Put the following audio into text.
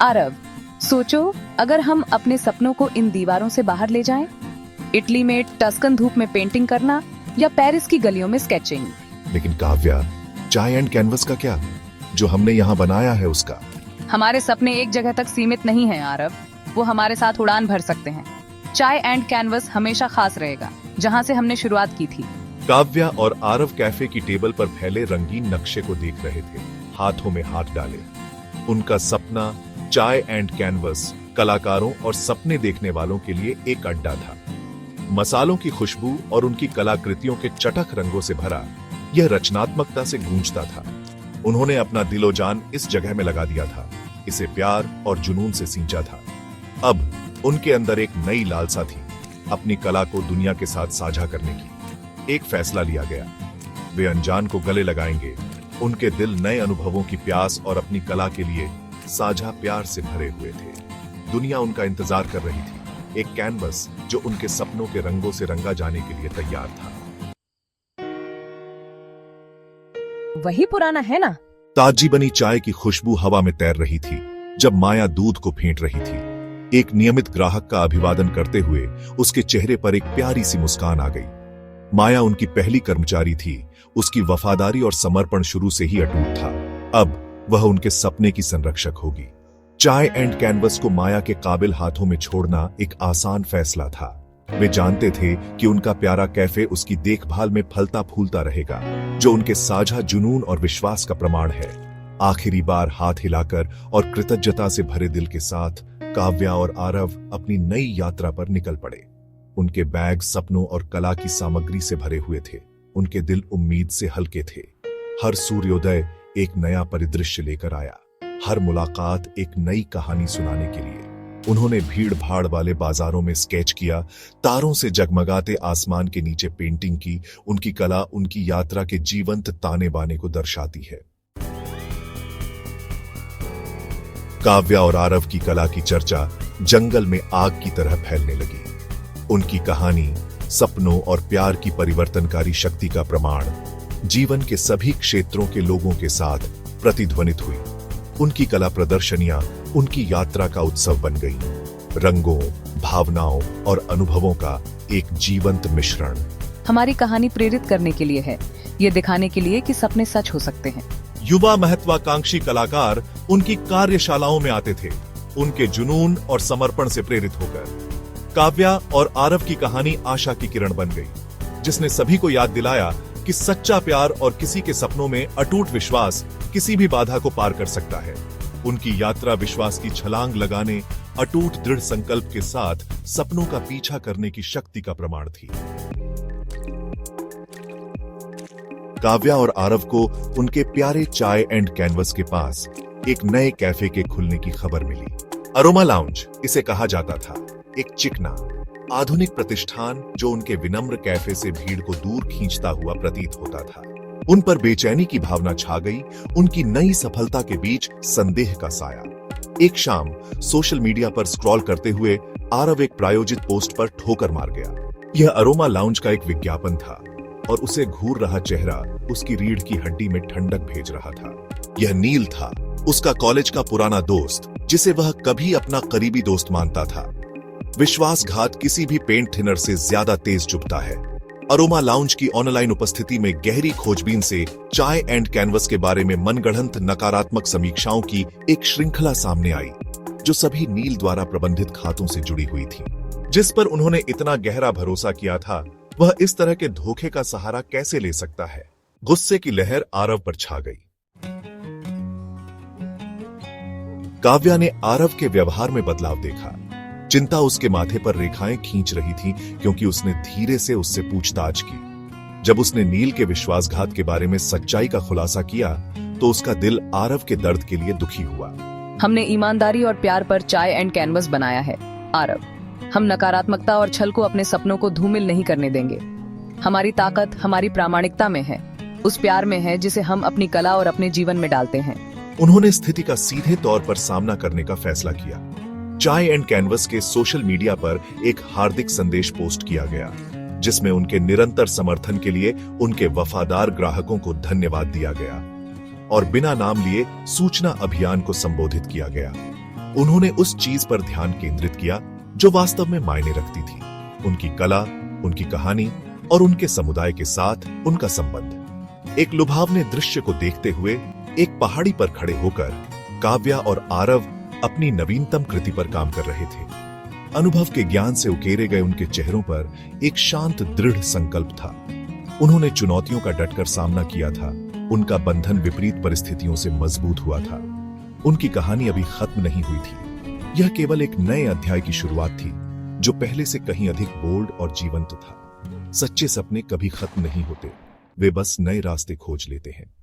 आरव, सोचो अगर हम अपने सपनों को इन दीवारों से बाहर ले जाएं? इटली में टस्कन धूप में पेंटिंग करना या पेरिस की गलियों में स्केचिंग। लेकिन काव्या, चाय एंड कैनवस का क्या? जो हमने यहाँ बनाया है उसका। हमारे सपने एक जगह तक सीमित नहीं हैं आरव, वो हमारे साथ उड़ान भर सकते हैं। चाय एंड कैनवस हमेशा खास रहेगा, जहाँ से हमने शुरुआत की थी। काव्या और आरव कैफे की टेबल पर फैले रंगीन नक्शे को देख रहे थे, हाथों में हाथ डाले। उनका सपना चाय एंड कैनवस कलाकारों और सपने देखने वालों के लिए एक अड्डा था। मसालों की खुशबू और उनकी कलाकृतियों के चटख रंगों से भरा यह रचनात्मकता से गूंजता था। उन्होंने अपना दिलो जान इस जगह में लगा दिया था, इसे प्यार और जुनून से सींचा था। अब उनके अंदर एक नई लालसा थी, अपनी कला को दुनिया के साथ साझा करने की। एक फैसला लिया गया, वे अनजान को गले लगाएंगे। उनके दिल नए अनुभवों की प्यास और अपनी कला के लिए साझा प्यार से भरे हुए थे। दुनिया उनका इंतजार कर रही थी, एक कैनवस जो उनके सपनों के रंगों से रंगा जाने के लिए तैयार था। वही पुराना है ना? ताजी बनी चाय की खुशबू हवा में तैर रही थी जब माया दूध को फेंट रही थी। एक नियमित ग्राहक का अभिवादन करते हुए उसके चेहरे पर एक प्यारी सी मुस्कान आ गई। माया उनकी पहली कर्मचारी थी, उसकी वफादारी और समर्पण शुरू से ही अटूट था। अब वह उनके सपने की संरक्षक होगी। चाय एंड कैनवस को माया के काबिल हाथों में छोड़ना एक आसान फैसला था। वे जानते थे कि उनका प्यारा कैफे उसकी देखभाल में फलता फूलता रहेगा, जो उनके साझा जुनून और विश्वास का प्रमाण है। आखिरी बार हाथ हिलाकर और कृतज्ञता से भरे दिल के साथ काव्या और आरव अपनी नई यात्रा पर निकल पड़े। उनके बैग सपनों और कला की सामग्री से भरे हुए थे, उनके दिल उम्मीद से हल्के थे। हर सूर्योदय एक नया परिदृश्य लेकर आया, हर मुलाकात एक नई कहानी सुनाने के लिए। उन्होंने भीड़ भाड़ वाले बाजारों में स्केच किया, तारों से जगमगाते आसमान के नीचे पेंटिंग की। उनकी कला उनकी यात्रा के जीवंत ताने बाने को दर्शाती है। काव्या और आरव की कला की चर्चा जंगल में आग की तरह फैलने लगी। उनकी कहानी सपनों और प्यार की परिवर्तनकारी शक्ति का प्रमाण जीवन के सभी क्षेत्रों के लोगों के साथ प्रतिध्वनित हुई। उनकी कला प्रदर्शनियां उनकी यात्रा का उत्सव बन गई, रंगों, भावनाओं और अनुभवों का एक जीवंत मिश्रण। हमारी कहानी प्रेरित करने के लिए है, ये दिखाने के लिए कि सपने सच हो सकते हैं। युवा महत्वाकांक्षी कलाकार उनकी कार्यशालाओं में आते थे, उनके जुनून और समर्पण से प्रेरित होकर। काव्या और आरव की कहानी आशा की किरण बन गई, जिसने सभी को याद दिलाया कि सच्चा प्यार और किसी के सपनों में अटूट विश्वास किसी भी बाधा को पार कर सकता है। उनकी यात्रा विश्वास की छलांग लगाने, अटूट दृढ़ संकल्प के साथ सपनों का पीछा करने की शक्ति का प्रमाण थी। काव्या और आरव को उनके प्यारे चाय एंड कैनवस के पास एक नए कैफे के खुलने की खबर मिली। अरोमा लाउंज इसे कहा जाता था, एक चिकना आधुनिक प्रतिष्ठान जो उनके विनम्र कैफे से भीड़ को दूर खींचता हुआ प्रतीत होता था। उन पर बेचैनी की भावना छा गई, उनकी नई सफलता के बीच संदेह का साया। एक शाम सोशल मीडिया पर स्क्रॉल करते हुए आरव एक प्रायोजित पोस्ट पर ठोकर मार गया। यह अरोमा लाउंज का एक विज्ञापन था और उसे घूर रहा चेहरा उसकी रीढ़ की हड्डी में ठंडक भेज रहा था। यह नील था, उसका कॉलेज का पुराना दोस्त, जिसे वह कभी अपना करीबी दोस्त मानता था। विश्वासघात किसी भी पेंट थिनर से ज्यादा तेज चुभता है। अरोमा लाउंज की ऑनलाइन उपस्थिति में गहरी खोजबीन से चाय एंड कैनवस के बारे में मनगढ़ंत नकारात्मक समीक्षाओं की एक श्रृंखला सामने आई, जो सभी नील द्वारा प्रबंधित खातों से जुड़ी हुई थी। जिस पर उन्होंने इतना गहरा भरोसा किया था, वह इस तरह के धोखे का सहारा कैसे ले सकता है? गुस्से की लहर आरव पर छा गई। काव्या ने आरव के व्यवहार में बदलाव देखा। चिंता उसके माथे पर रेखाएं खींच रही थी, क्योंकि उसने धीरे से उससे पूछताछ की। जब उसने नील के विश्वासघात के बारे में सच्चाई का खुलासा किया, तो उसका दिल आरव के दर्द के लिए दुखी हुआ। हमने ईमानदारी और प्यार पर चाय एंड कैनवस बनाया है आरव। हम नकारात्मकता और छल को अपने सपनों को धूमिल नहीं करने देंगे। हमारी ताकत हमारी प्रामाणिकता में है, उस प्यार में है जिसे हम अपनी कला और अपने जीवन में डालते हैं। उन्होंने स्थिति का सीधे तौर पर सामना करने का फैसला किया। चाय एंड कैनवस के सोशल मीडिया पर एक हार्दिक संदेश पोस्ट किया गया, जिसमें उनके निरंतर समर्थन के लिए उनके वफादार ग्राहकों को धन्यवाद दिया गया और बिना नाम लिए सूचना अभियान को संबोधित किया गया। उन्होंने उस चीज पर ध्यान केंद्रित किया जो वास्तव में मायने रखती थी, उनकी कला, उनकी कहानी और उनके समुदाय के साथ उनका संबंध। एक लुभावने दृश्य को देखते हुए एक पहाड़ी पर खड़े होकर काव्या और आरव अपनी नवीनतम कृति पर काम कर रहे थे। अनुभव के ज्ञान से उकेरे गए उनके चेहरों पर एक शांत दृढ़ संकल्प था। उन्होंने चुनौतियों का डटकर सामना किया था, उनका बंधन विपरीत परिस्थितियों से मजबूत हुआ था। उनकी कहानी अभी खत्म नहीं हुई थी, यह केवल एक नए अध्याय की शुरुआत थी जो पहले से कहीं अधिक बोल्ड और जीवंत था। सच्चे सपने कभी खत्म नहीं होते, वे बस नए रास्ते खोज लेते हैं।